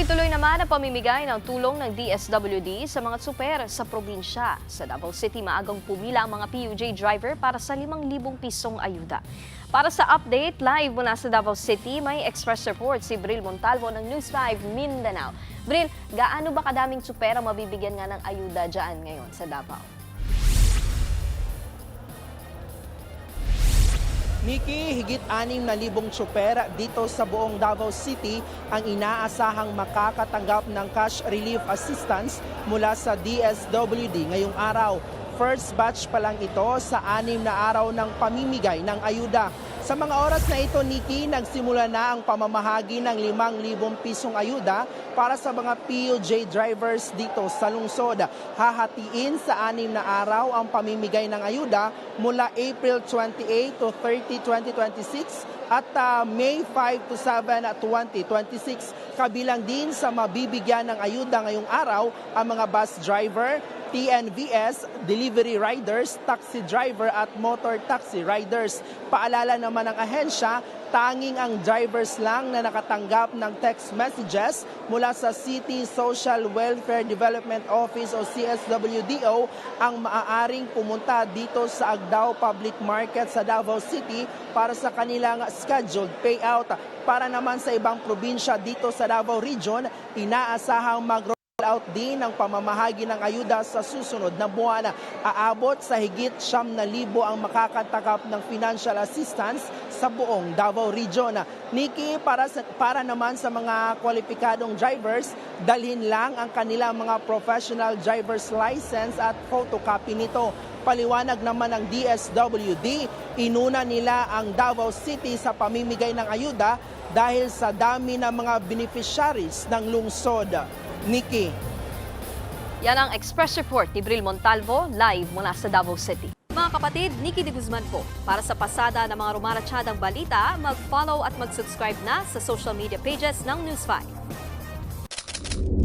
Tuloy-tuloy naman ang pamimigay ng tulong ng DSWD sa mga super sa probinsya. Sa Davao City, maagang pumila ang mga PUJ driver para sa 5,000 pisong ayuda. Para sa update, live mula sa Davao City, may express report si Bril Montalvo ng News 5 Mindanao. Bril, gaano ba kadaming super ang mabibigyan nga ng ayuda dyan ngayon sa Davao? Nikki, higit 6,000 tsuper dito sa buong Davao City ang inaasahang makakatanggap ng cash relief assistance mula sa DSWD ngayong araw. First batch pa lang ito sa 6 na araw ng pamimigay ng ayuda. Sa mga oras na ito, Nikki, nagsimula na ang pamamahagi ng 5,000 pisong ayuda para sa mga PUJ drivers dito sa lungsod. Hahatiin sa 6 na araw ang pamimigay ng ayuda mula April 28 to 30, 2026 at May 5 to 7, 2026. Kabilang din sa mabibigyan ng ayuda ngayong araw ang mga bus driver, TNVS, delivery riders, taxi driver at motor taxi riders. Paalala naman ng ahensya, tanging ang drivers lang na nakatanggap ng text messages mula sa City Social Welfare Development Office o CSWDO ang maaaring pumunta dito sa Agdao Public Market sa Davao City para sa kanilang scheduled payout. Para naman sa ibang probinsya dito sa Davao Region, inaasahang out din ang pamamahagi ng ayuda sa susunod na buwan. Aabot sa higit 9,000 ang makakatanggap ng financial assistance sa buong Davao Region. Nikki, para naman sa mga kwalipikadong drivers, dalhin lang ang kanilang mga professional driver's license at photocopy nito. Paliwanag naman ng DSWD, inuna nila ang Davao City sa pamimigay ng ayuda dahil sa dami ng mga beneficiaries ng lungsod. Nikki. Yan ang express report ni Bril Montalvo, live mula sa Davao City. Mga kapatid, Nikki de Guzman po. Para sa pasada ng mga rumaratsyadang balita, mag-follow at mag-subscribe na sa social media pages ng News 5.